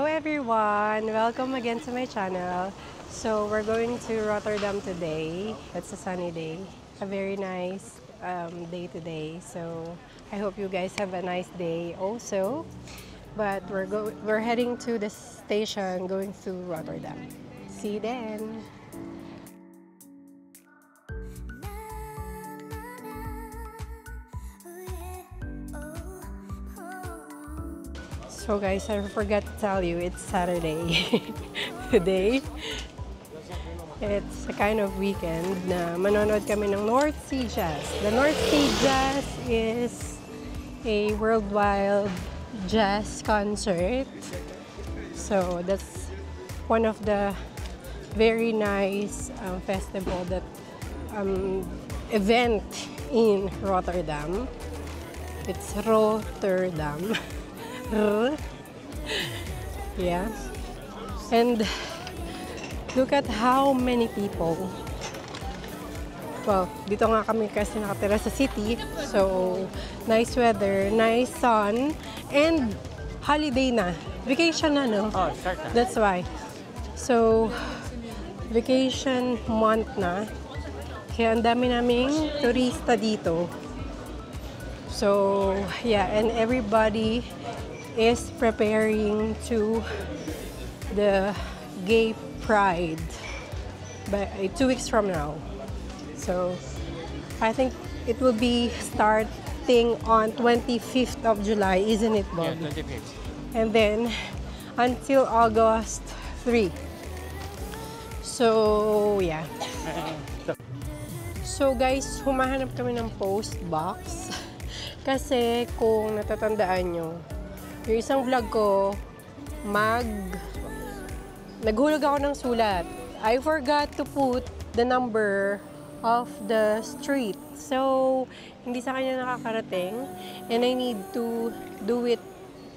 everyone! Welcome again to my channel. So we're going to Rotterdam today. It's a sunny day. A very nice day today. So I hope you guys have a nice day also. But we're heading to the station going to Rotterdam. See you then! So guys, I forgot to tell you, it's Saturday today. It's a kind of weekend na manonood kami ng North Sea Jazz. The North Sea Jazz is a worldwide jazz concert. So that's one of the very nice festival that event in Rotterdam. It's Rotterdam. Yeah, and look at how many people. Well, dito nga kami kasi nakatira sa city, so nice weather, nice sun, and holiday na, vacation na, no? Oh, start na. That's why. So vacation month na, kaya ang dami naming turista dito. So yeah, and everybody is preparing to the Gay Pride by 2 weeks from now. So I think it will be starting on 25th of July, isn't it, Bob? Yeah, 25th. And then until August 3. So yeah. So guys, humahanap kami ng post box kasi kung natatandaan nyo, yung isang vlog ko, naghulog ako ng sulat. I forgot to put the number of the street. So, hindi sa kanya nakakarating. And I need to do it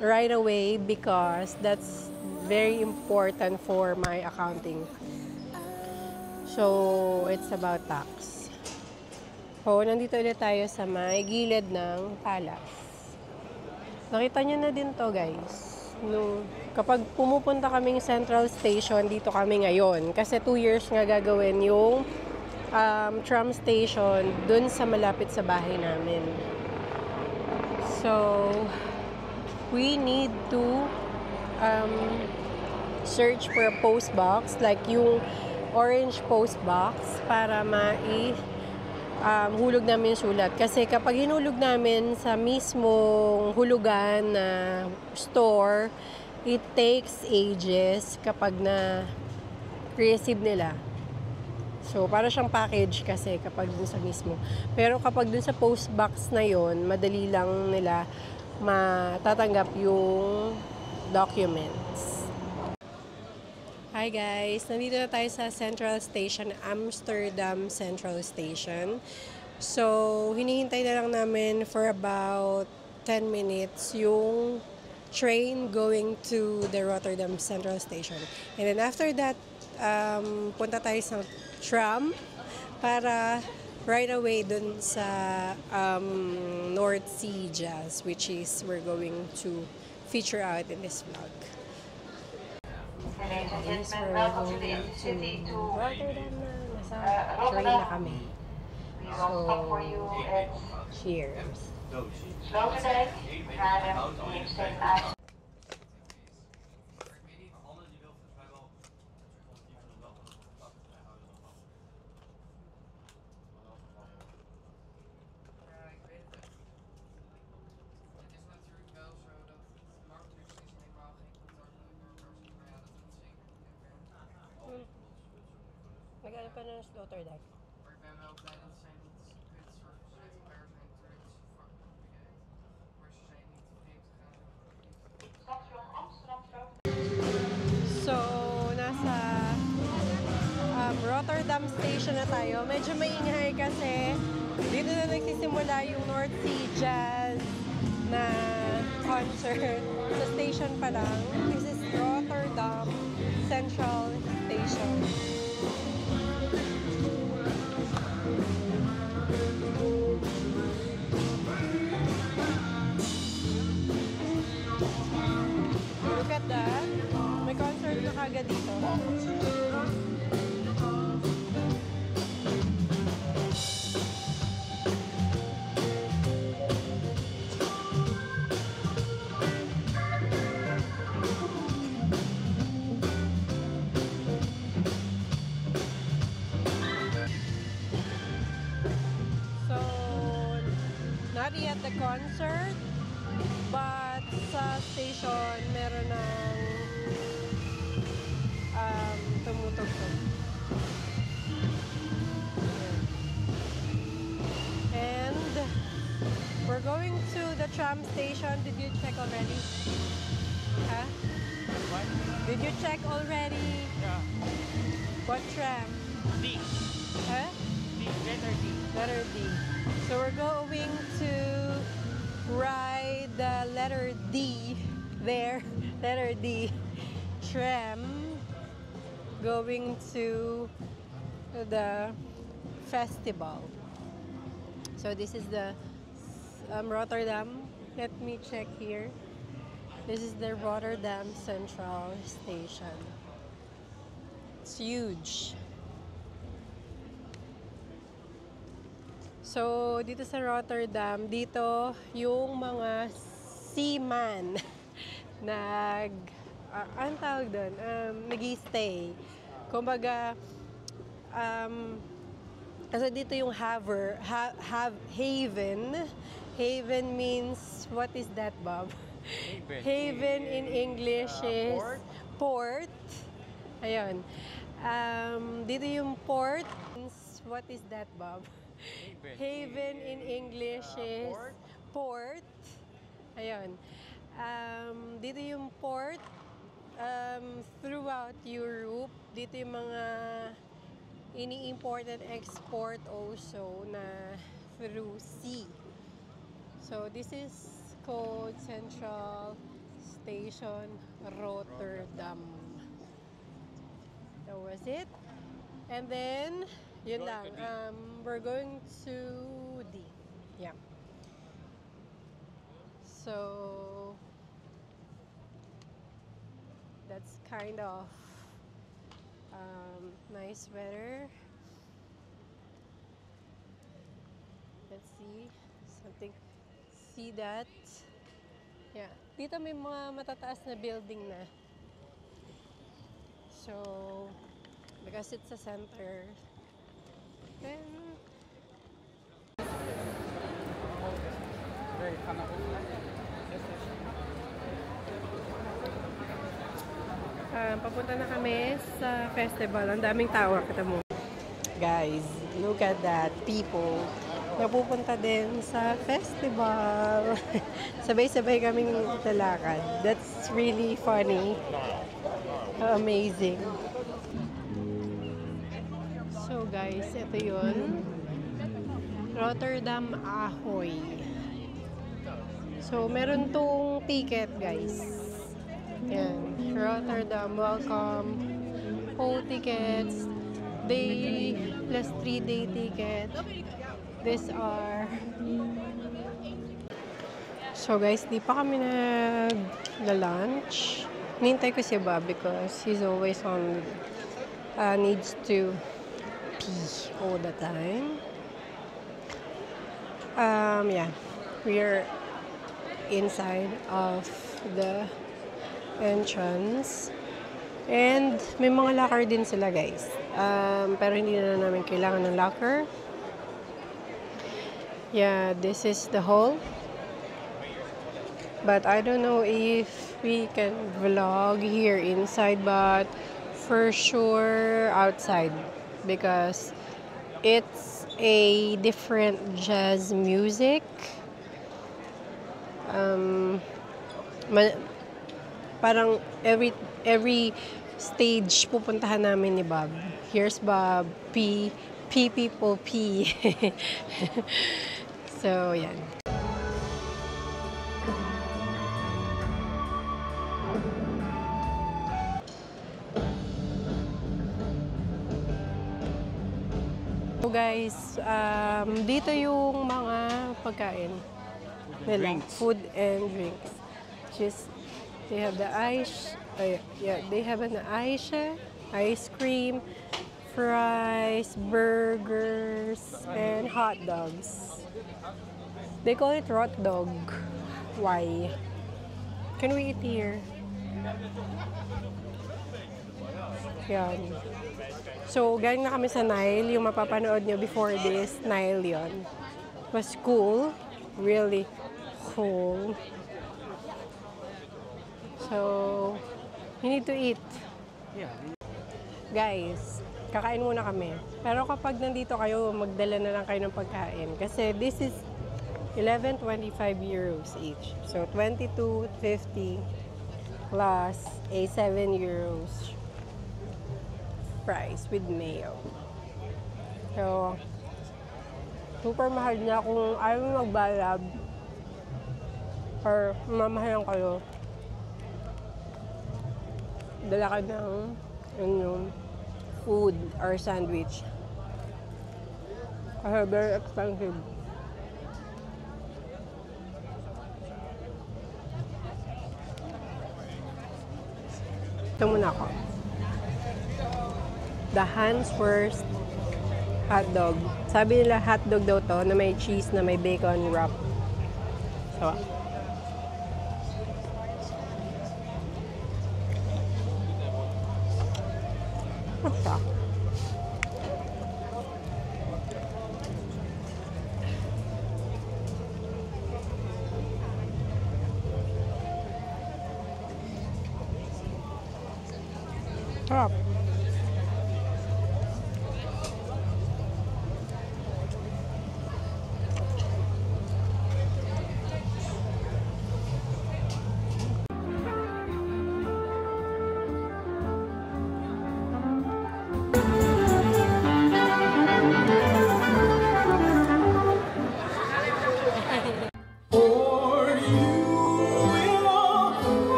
right away because that's very important for my accounting. So, it's about tax. So, nandito ulit tayo sa may gilid ng Palace. Nakita niyo na din to, guys. Kapag pumupunta kaming Central Station, dito kami ngayon. Kasi 2 years nga gagawin yung tram station dun sa malapit sa bahay namin. So, we need to search for a post box, like yung orange post box, para hulog namin yung sulat. Kasi kapag hinulog namin sa mismong hulugan na store, it takes ages kapag na-receive nila. So, para siyang package kasi kapag dun sa mismo. Pero kapag dun sa post box na yon, madali lang nila matatanggap yung documents. Hi guys! Nandito na tayo sa Central Station, Amsterdam Central Station. So, hinihintay na lang namin for about 10 minutes yung train going to the Rotterdam Central Station. And then after that, punta tayo sa tram para right away dun sa North Sea Jazz, which is we're going to feature out in this vlog. Yes, we're going to Rotterdam na. Nasa train na kami. So, cheers. Sloterdijk, Haarlem, Heemstede, Aarschot. Nag-ano pa ng Sloterdijk? Maar ik ben wel blij dat zij niet het soort uit elkaar zijn gedrukt. Maar ze zijn niet vreemd gegaan. Station Amsterdam Sloterdijk. So, nasa Rotterdam Station na tayo. Medyo maingay kasi dito na nagsisimula yung North Sea Jazz na concert. Sa station pa lang. This is Rotterdam Central Station. Look at that. na kagad dito. So, not yet the concert, but sa station meron ng tumutugtog. And we're going to the tram station. Did you check already? Huh? What? Did you check already? Yeah. What tram? D. Huh? D. Letter D. Letter D. So we're going to ride the letter D there. Letter D tram going to the festival. So this is the Rotterdam. Let me check here. This is the Rotterdam Central Station. It's huge. So, dito sa Rotterdam, dito yung mga seaman anong tawag doon? Nag-i-stay. Kumbaga, kasi dito yung haven. Haven means, what is that, Bob? Haven in English is port. Ayun. Dito yung port means, what is that, Bob? Haven in English is port. Ayun. Dito yung port throughout Europe. Dito yung mga ini-import and export also na through sea. So this is called Central Station Rotterdam. That was it. And then, yun lang. We're going to D. Yeah. So, that's kind of nice weather. Let's see something. See that? Yeah. Dito may mga matataas na building na. So, because it's a center. Then, papunta na kami sa festival. Ang daming tao. Kita mo. Guys, look at that. People napupunta din sa festival. Sabay-sabay kaming lalakad. That's really funny. Amazing. So guys, ito yun. Rotterdam Ahoy. So, meron tong ticket, guys. Yan. Rotterdam, welcome. Whole tickets. Day plus 3-day ticket. These are... So, guys, di pa kami nag-lunch. Nintay ko si Bob because he's always on... needs to pee all the time. Yeah, we're inside of the entrance and may mga locker din sila, guys, pero hindi na namin kailangan ng locker. Yeah, this is the hall, but I don't know if we can vlog here inside, but for sure outside because it's a different jazz music. Parang every stage pupuntahan namin ni Bob. Here's Bob, people P. So, yan. So guys, dito yung mga pagkain nila, food and drinks. Just they have the Yeah, they have an Aisha, ice cream, fries, burgers, and hot dogs. They call it hot dog. Why? Can we eat here? Yan. So, galing na kami sa Nile. Yung mapapanood nyo before this, Nile yon. It was cool. Really cool. So, you need to eat. Yeah. Guys, kakain muna kami. Pero kapag nandito kayo, magdala na lang kayo ng pagkain. Kasi this is 11.25 euros each. So, 22.50 plus a 7 euros price with mayo. So, super mahal niya kung ayaw mo magbalab or mamahalan kayo. Dala ka ng yung food or sandwich. Kasi very expensive. Ito muna ako. The Hans Wurst hotdog. Sabi nila hotdog daw to na may cheese na may bacon wrap. So, basta. Sarap.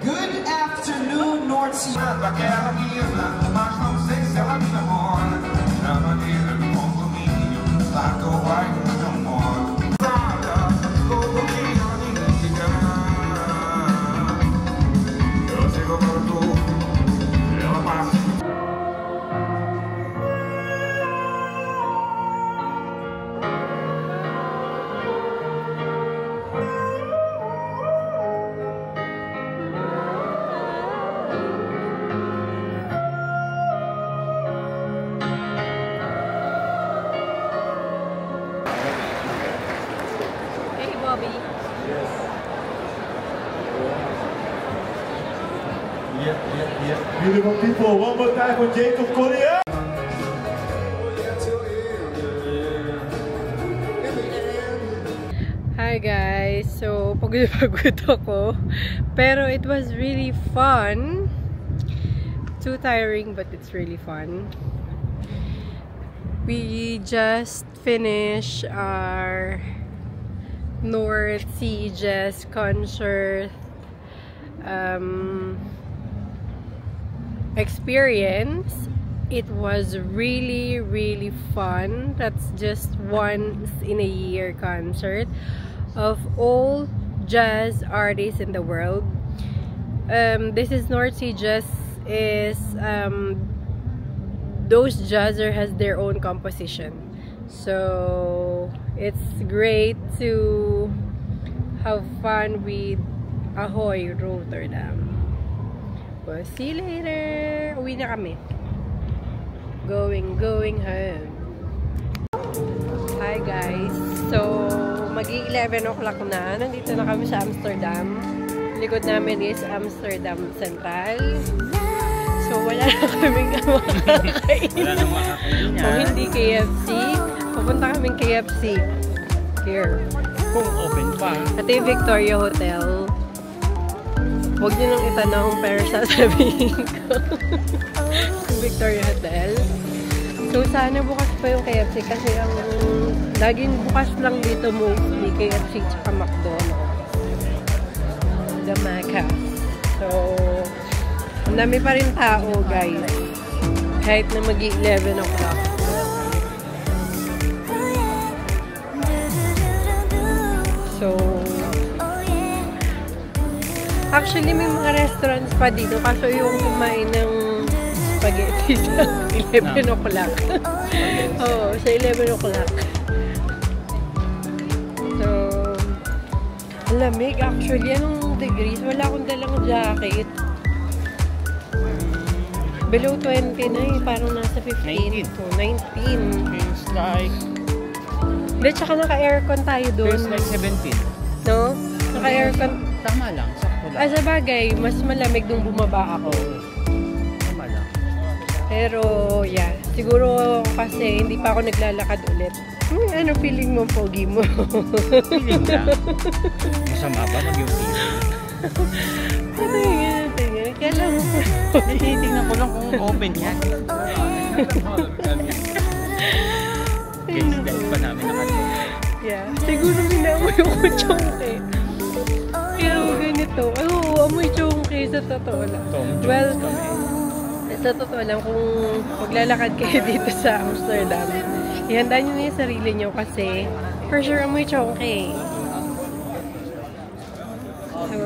Good afternoon, North Sea. Hey, Bobby. Yep. Beautiful people. One more time for Jacob Collier. Hi guys! So, pagod ako. Pero it was really fun. Too tiring, but it's really fun. We just finished our North Sea Jazz concert experience. It was really, really fun. That's just once in a year concert of all jazz artists in the world. This is North Sea Jazz is those jazzer has their own composition. So it's great to have fun with Ahoy Rotterdam. Well, see you later. Uwi na kami. Going home. Hi guys. So, mag-11 o'clock na. Nandito na kami sa Amsterdam. Likod namin is Amsterdam Central. So, wala na kaming makakain. Wala nang makakain niya. Kung hindi KFC, pupunta kaming KFC. Here. Kung open pa. Ito yung Victoria Hotel. Huwag nyo nang itanong, pero sasabihin ko. Victoria Hotel. So, sana bukas pa yung KFC kasi ang laging bukas lang dito mostly KFC tsaka McDonald's. The Macca. So, ang dami pa rin tao, guys. Kahit na mag-11 o'clock. Actually, may mga restaurants pa dito. Kaso yung kumain ng spaghetti sa 11 o'clock. Oo, sa 11 o'clock. So, lamig actually. Anong degrees? Wala akong dalang jacket. Below 20 na eh. Parang nasa 15. 19. So, 19. Feels like... Hindi, tsaka naka-aircon tayo doon. Feels like 17. No? Naka-aircon. Tama lang, sakto lang. Sa bagay, mas malamig nung bumaba ako. Tama lang. Pero, yeah. Siguro kasi hindi pa ako naglalakad ulit. Ano feeling mo, pogi mo? Feeling lang. Masama ba mag-yung feeling? Ano yung tingin? Kaya lang. Tinitingnan ko lang kung open yan. Guys, dahil pa namin nakatulog. Yeah. Siguro minamoy ko chongke. Pero ganito. Oo, amoy chongke sa totoo lang. Well, sa totoo lang, kung maglalakad kayo dito sa Amsterdam, ihanda nyo na yung sarili nyo kasi for sure amoy chongke. So,